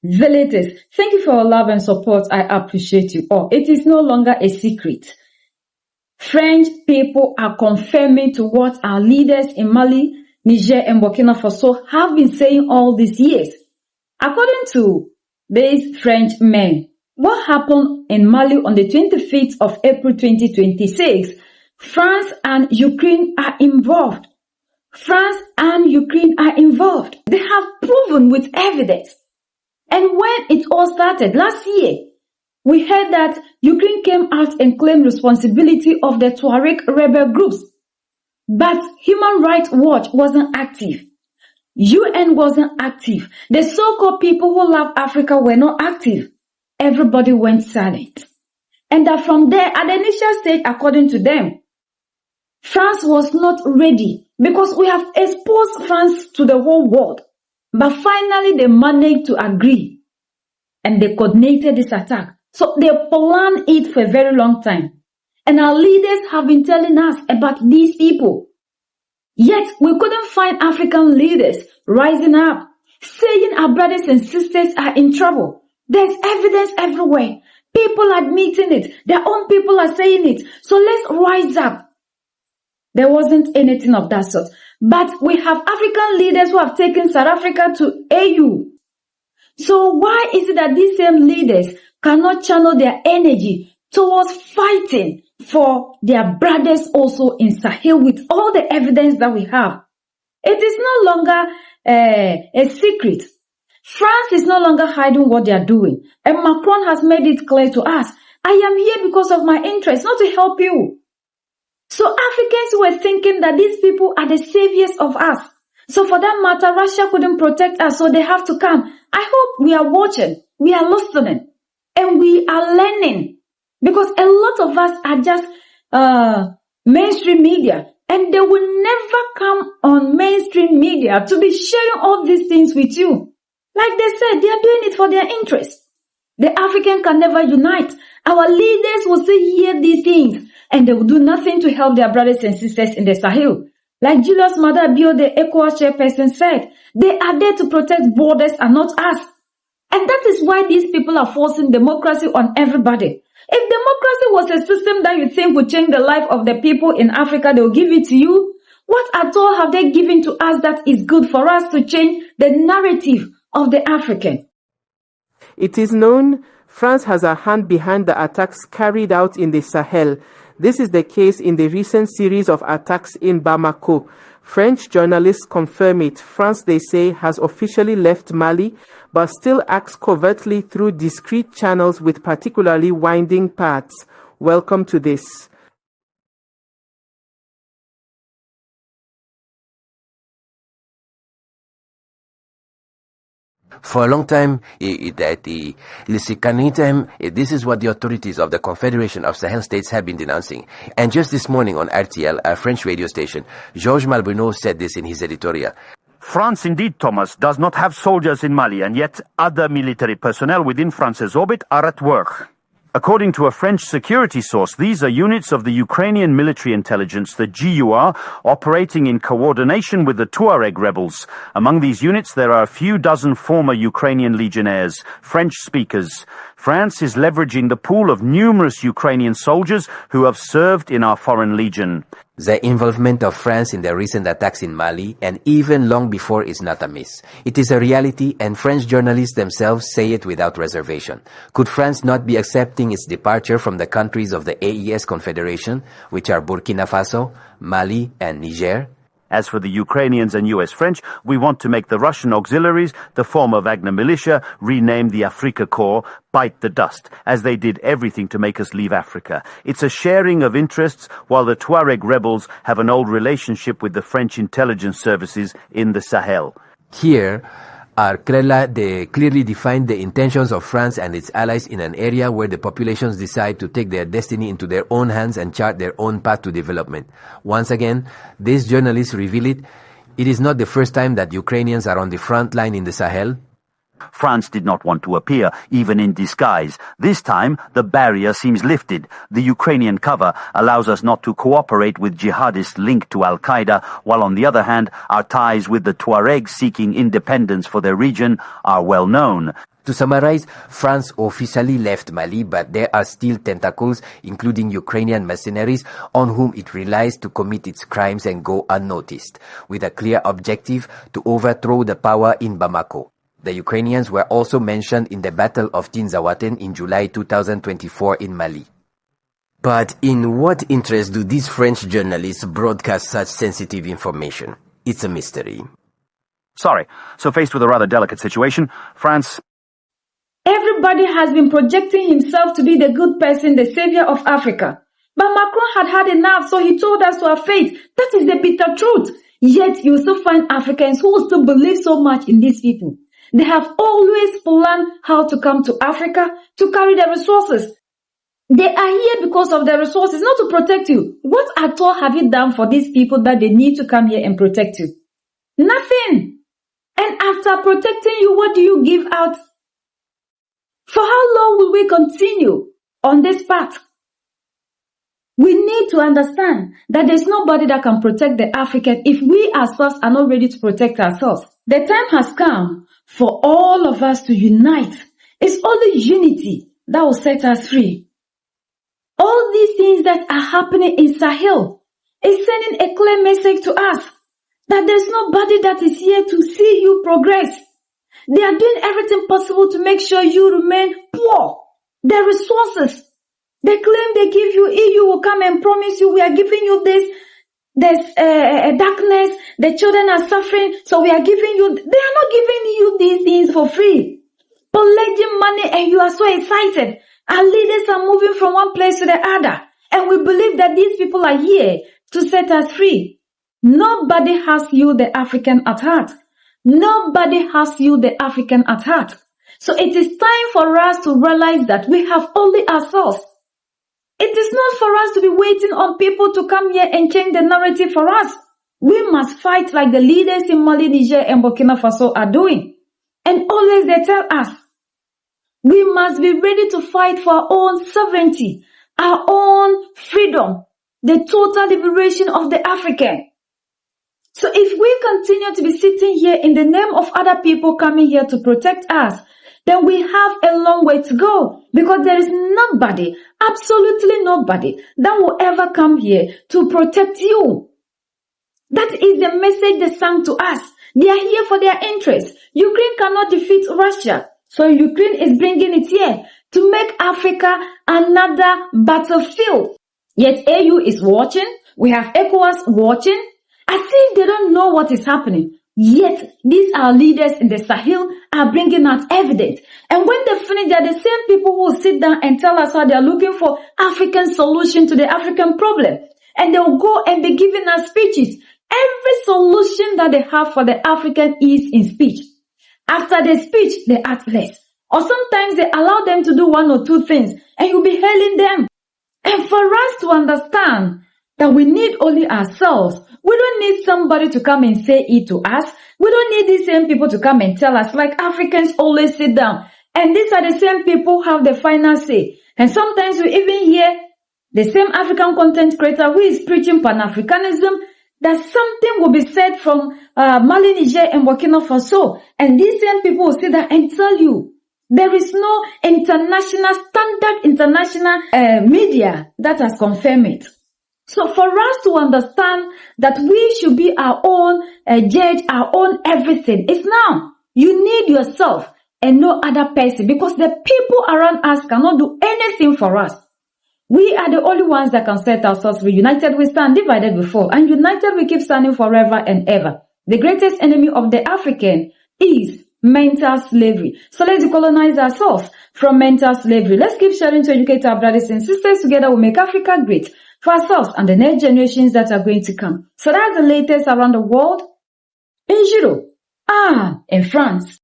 Villagers, thank you for your love and support. I appreciate you all. It is no longer a secret. French people are confirming to what our leaders in Mali, Niger, and Burkina Faso have been saying all these years. According to these French men, what happened in Mali on the 25th of April 2026, France and Ukraine are involved. France and Ukraine are involved. They have proven with evidence. And when it all started last year, we heard that Ukraine came out and claimed responsibility of the Tuareg rebel groups. But Human Rights Watch wasn't active. UN wasn't active. The so-called people who love Africa were not active. Everybody went silent. And that from there, at the initial stage, according to them, France was not ready because we have exposed France to the whole world. But finally, they managed to agree and they coordinated this attack. So they planned it for a very long time. And our leaders have been telling us about these people. Yet we couldn't find African leaders rising up, saying our brothers and sisters are in trouble. There's evidence everywhere. People admitting it. Their own people are saying it. So let's rise up. There wasn't anything of that sort. But we have African leaders who have taken South Africa to AU. So why is it that these same leaders cannot channel their energy towards fighting for their brothers also in Sahel with all the evidence that we have? It is no longer a secret. France is no longer hiding what they are doing. And Macron has made it clear to us, I am here because of my interest, not to help you. So Africans were thinking that these people are the saviors of us. So for that matter, Russia couldn't protect us, so they have to come. I hope we are watching, we are listening, and we are learning. Because a lot of us are just mainstream media, and they will never come on mainstream media to be sharing all these things with you. Like they said, they are doing it for their interest. The African can never unite. Our leaders will still hear these things, and they will do nothing to help their brothers and sisters in the Sahel. Like Julius Maada Bio, the ECOWAS chairperson, said, they are there to protect borders and not us. And that is why these people are forcing democracy on everybody. If democracy was a system that you think would change the life of the people in Africa, they will give it to you. What at all have they given to us that is good for us to change the narrative of the African? It is known France has a hand behind the attacks carried out in the Sahel. This is the case in the recent series of attacks in Bamako. French journalists confirm it. France, they say, has officially left Mali, but still acts covertly through discreet channels with particularly winding paths. Welcome to this. For a long time, this is what the authorities of the Confederation of Sahel States have been denouncing. And just this morning on RTL, a French radio station, Georges Malbruno said this in his editorial. France, indeed, Thomas, does not have soldiers in Mali, and yet other military personnel within France's orbit are at work. According to a French security source, these are units of the Ukrainian military intelligence, the GUR, operating in coordination with the Tuareg rebels. Among these units, there are a few dozen former Ukrainian legionnaires, French speakers. France is leveraging the pool of numerous Ukrainian soldiers who have served in our foreign legion. The involvement of France in the recent attacks in Mali, and even long before, is not a myth. It is a reality, and French journalists themselves say it without reservation. Could France not be accepting its departure from the countries of the AES Confederation, which are Burkina Faso, Mali, and Niger? As for the Ukrainians and US French, we want to make the Russian auxiliaries, the former Wagner militia, renamed the Afrika Korps, bite the dust, as they did everything to make us leave Africa. It's a sharing of interests, while the Tuareg rebels have an old relationship with the French intelligence services in the Sahel. Here are clearly defined the intentions of France and its allies in an area where the populations decide to take their destiny into their own hands and chart their own path to development. Once again, these journalists reveal it. It is not the first time that Ukrainians are on the front line in the Sahel. France did not want to appear, even in disguise. This time, the barrier seems lifted. The Ukrainian cover allows us not to cooperate with jihadists linked to Al-Qaeda, while on the other hand, our ties with the Tuaregs seeking independence for their region are well known. To summarize, France officially left Mali, but there are still tentacles, including Ukrainian mercenaries, on whom it relies to commit its crimes and go unnoticed, with a clear objective to overthrow the power in Bamako. The Ukrainians were also mentioned in the Battle of Tinzawaten in July 2024 in Mali. But in what interest do these French journalists broadcast such sensitive information? It's a mystery. Sorry. So faced with a rather delicate situation, France... Everybody has been projecting himself to be the good person, the savior of Africa. But Macron had had enough, so he told us to our faith. That is the bitter truth. Yet you still find Africans who still believe so much in these people. They have always planned how to come to Africa to carry their resources. They are here because of their resources, not to protect you. What at all have you done for these people that they need to come here and protect you? Nothing. And after protecting you, what do you give out? For how long will we continue on this path? We need to understand that there's nobody that can protect the African if we ourselves are not ready to protect ourselves. The time has come for all of us to unite. It's only unity that will set us free. All these things that are happening in Sahel is sending a clear message to us that there's nobody that is here to see you progress. They are doing everything possible to make sure you remain poor. The resources, they claim they give you, EU will come and promise you, we are giving you this, there's darkness, the children are suffering, so we are giving you, they are not giving you these things for free. Pledging money and you are so excited. Our leaders are moving from one place to the other. And we believe that these people are here to set us free. Nobody has you, the African, at heart. Nobody has you, the African, at heart. So it is time for us to realize that we have only ourselves. It is not for us to be waiting on people to come here and change the narrative for us. We must fight like the leaders in Mali, Niger, and Burkina Faso are doing. And always they tell us, we must be ready to fight for our own sovereignty, our own freedom, the total liberation of the African. So if we continue to be sitting here in the name of other people coming here to protect us, then we have a long way to go, because there is nobody, absolutely nobody, that will ever come here to protect you. That is the message they sang to us. They are here for their interests. Ukraine cannot defeat Russia, so Ukraine is bringing it here to make Africa another battlefield. Yet AU is watching, we have ECOWAS watching, as if they don't know what is happening. Yet, these our leaders in the Sahel are bringing out evidence. And when they finish, they are the same people who will sit down and tell us how they are looking for African solution to the African problem. And they will go and be giving us speeches. Every solution that they have for the African is in speech. After the speech, they act less. Or sometimes they allow them to do one or two things, and you'll be hailing them. And for us to understand that we need only ourselves, we don't need somebody to come and say it to us. We don't need these same people to come and tell us, like Africans always sit down. And these are the same people who have the final say. And sometimes we even hear the same African content creator who is preaching Pan-Africanism, that something will be said from Mali, Niger, and Burkina Faso. And these same people will sit there and tell you, there is no standard international media that has confirmed it. So for us to understand that we should be our own judge, our own everything, it's now. You need yourself and no other person, because the people around us cannot do anything for us. We are the only ones that can set ourselves free. United we stand, divided we fall. And united we keep standing forever and ever. The greatest enemy of the African is mental slavery. So let's decolonize ourselves from mental slavery. Let's keep sharing to educate our brothers and sisters. Together we'll make Africa great for ourselves and the next generations that are going to come. So that's the latest around the world. In Europe, in France.